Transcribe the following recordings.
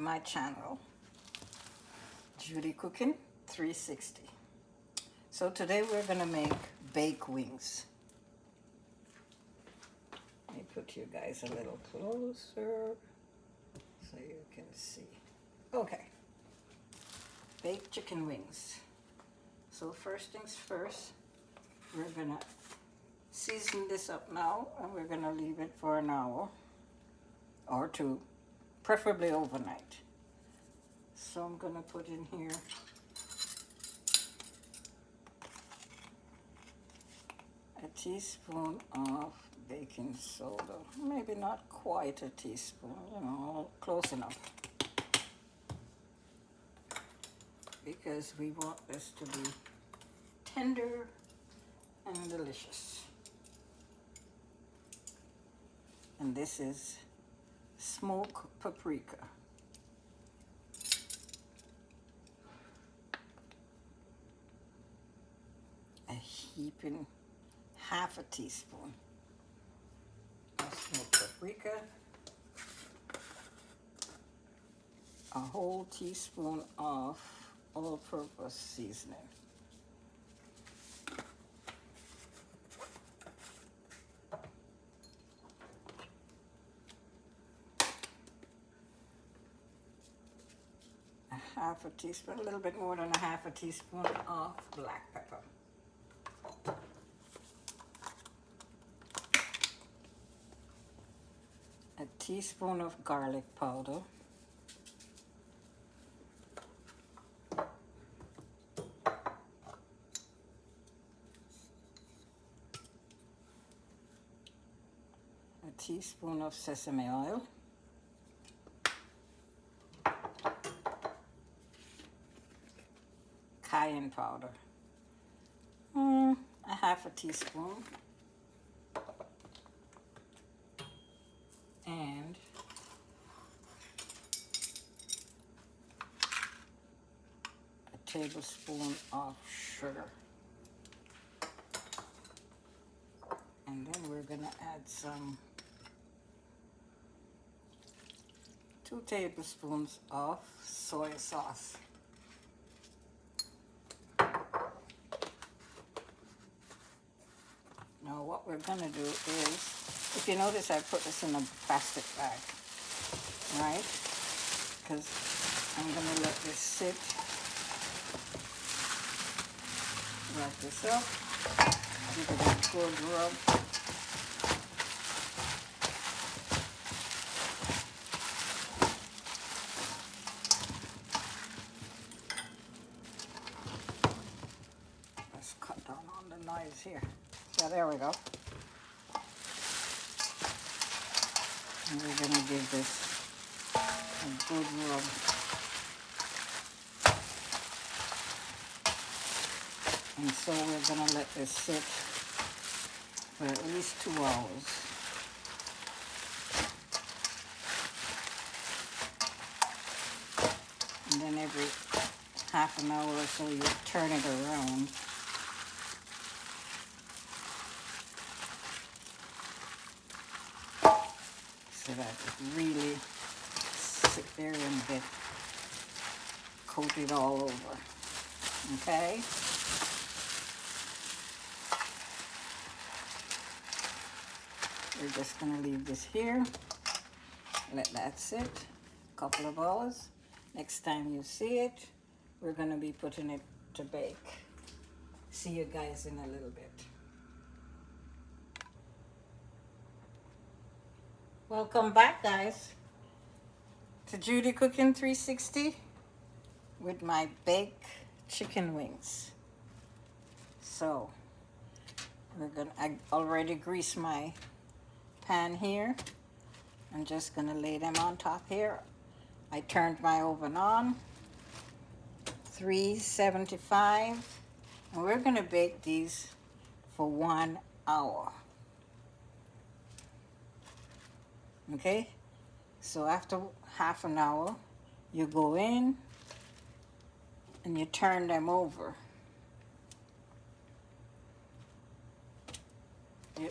my channel, Judy Cooking 360. So today we're going to make bake wings. Let me put you guys a little closer so you can see. Okay, baked chicken wings. So first things first, we're going to season this up now, and we're going to leave it for an hour or two, preferably overnight. So I'm going to put in here a teaspoon of baking soda. Maybe not quite a teaspoon, you know, close enough. Because we want this to be tender and delicious. And this is smoked paprika. A heaping half a teaspoon of smoked paprika. A whole teaspoon of all-purpose seasoning. Half a teaspoon, a little bit more than a half a teaspoon of black pepper. A teaspoon of garlic powder. A teaspoon of sesame oil. Cayenne powder, a half a teaspoon, and a tablespoon of sugar. And then we're gonna add some 2 tablespoons of soy sauce. Now what we're going to do is, if you notice I put this in a plastic bag, right? Because I'm going to let this sit. Wrap this up. Give it a good rub. Let's cut down on the noise here. Yeah, there we go. And we're going to give this a good rub. And so we're going to let this sit for at least 2 hours. And then every half an hour or so you turn it around. So that it really sit there and get coated all over. Okay? We're just going to leave this here. Let that sit a couple of hours. Next time you see it, we're going to be putting it to bake. See you guys in a little bit. Welcome back, guys, to Judy Cooking 360 with my baked chicken wings. So I already greased my pan here. I'm just gonna lay them on top here. I turned my oven on, 375, and we're gonna bake these for 1 hour. Okay, so after half an hour, you go in and you turn them over.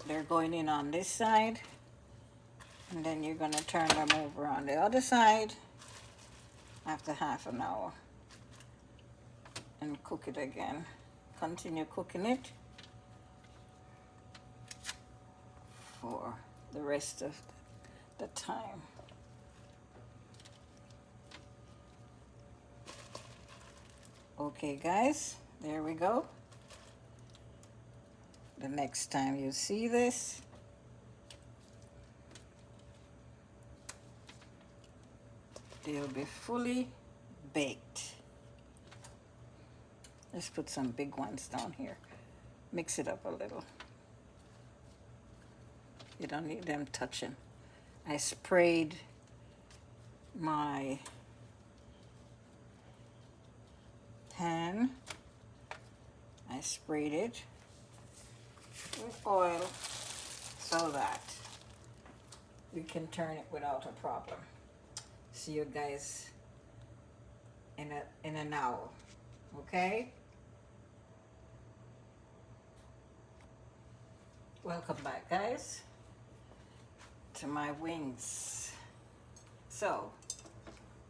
They're going in on this side, and then you're going to turn them over on the other side, after half an hour and cook it again. Continue cooking it for the rest of the time. Okay guys, there we go. The next time you see this, they'll be fully baked. Let's put some big ones down here. Mix it up a little. You don't need them touching. I sprayed my pan. I sprayed it with oil so that we can turn it without a problem. See you guys in an hour, okay? Welcome back, guys, to my wings. So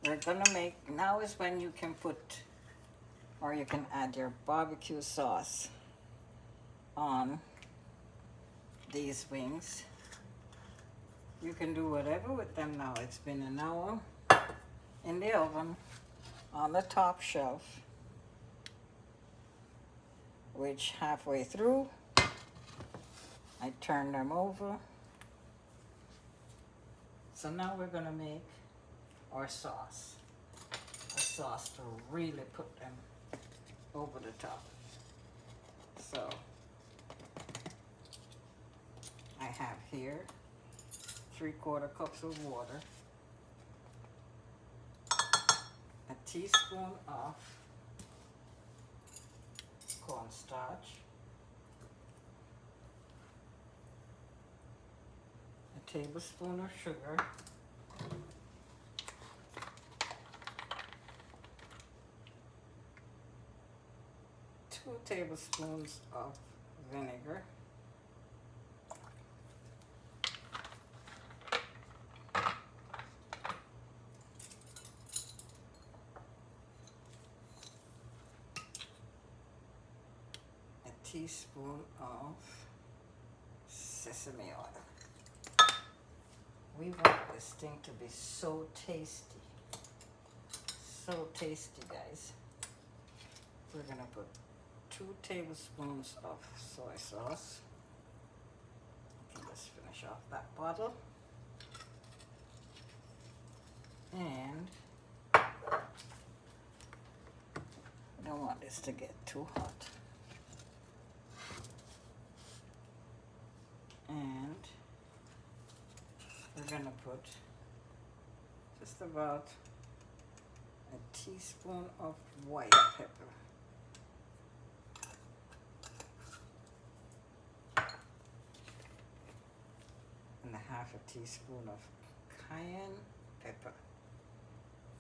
we're gonna make, now is when you can put, or you can add your barbecue sauce on these wings. You can do whatever with them now. It's been an hour in the oven on the top shelf, which halfway through I turn them over. So now we're gonna make our sauce, a sauce to really put them over the top. So I have here 3/4 cups of water, a teaspoon of cornstarch, a tablespoon of sugar, 2 tablespoons of vinegar, a teaspoon of sesame oil. We want this thing to be so tasty. So tasty, guys. We're gonna put 2 tablespoons of soy sauce. Okay, let's finish off that bottle. And I don't want this to get too hot. And we're gonna put just about a teaspoon of white pepper. And a half a teaspoon of cayenne pepper.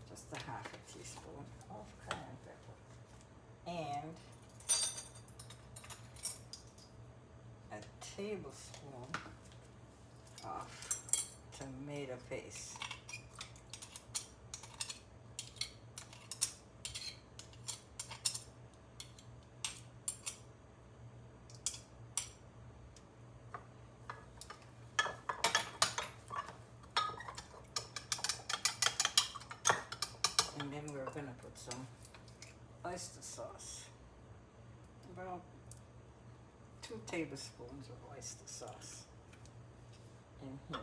Just a half a teaspoon of cayenne pepper. And a tablespoon of tomato paste. And then we're gonna put some oyster sauce. About 2 tablespoons of oyster sauce in here.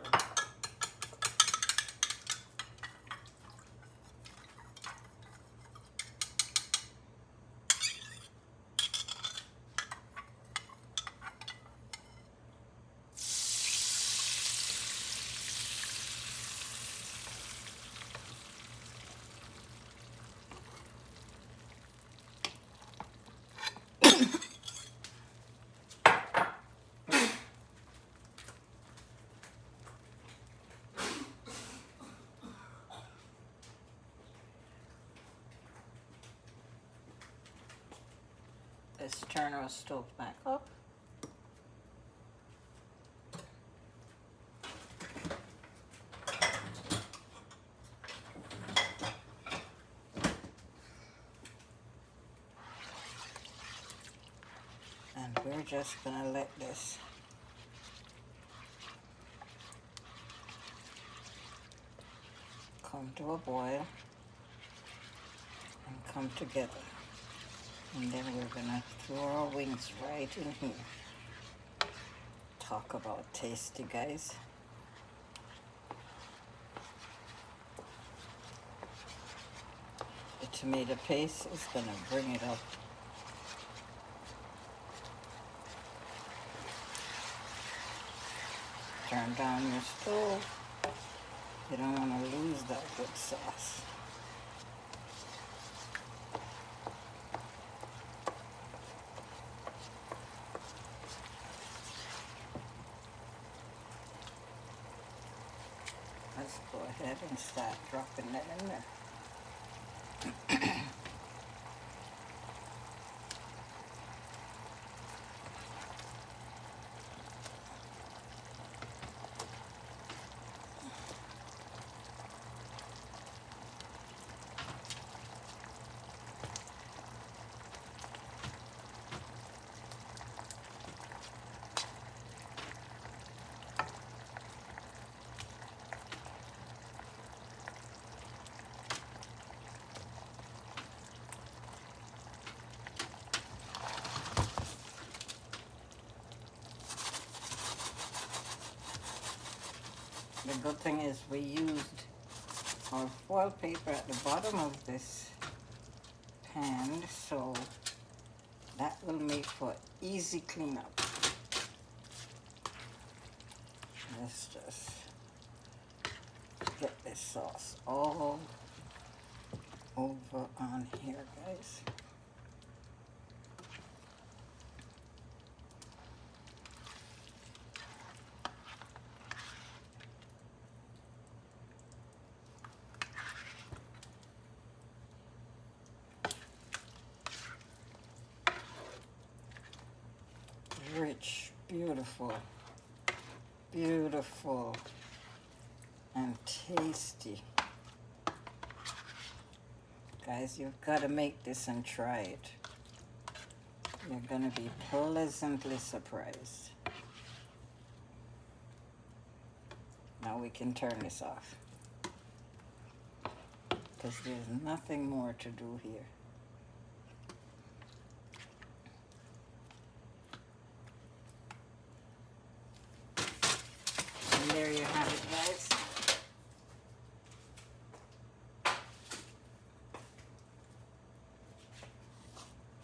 Let's turn our stove back up. we're just gonna let this come to a boil and come together. And then we're gonna throw our wings right in here. Talk about tasty, guys. The tomato paste is gonna bring it up. Turn down your stove. You don't want to lose that good sauce. Let's go ahead and start dropping that in there. The good thing is we used our foil paper at the bottom of this pan, so that will make for easy cleanup. Let's just get this sauce all over on here, guys. Rich, beautiful, beautiful, and tasty. Guys, you've got to make this and try it. You're going to be pleasantly surprised. Now we can turn this off, because there's nothing more to do here. And there you have it, guys.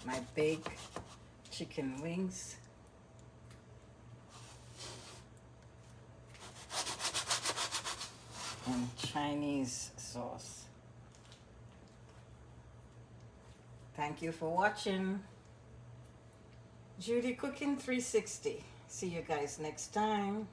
My baked chicken wings. And Chinese sauce. Thank you for watching. Judy Cooking 360. See you guys next time.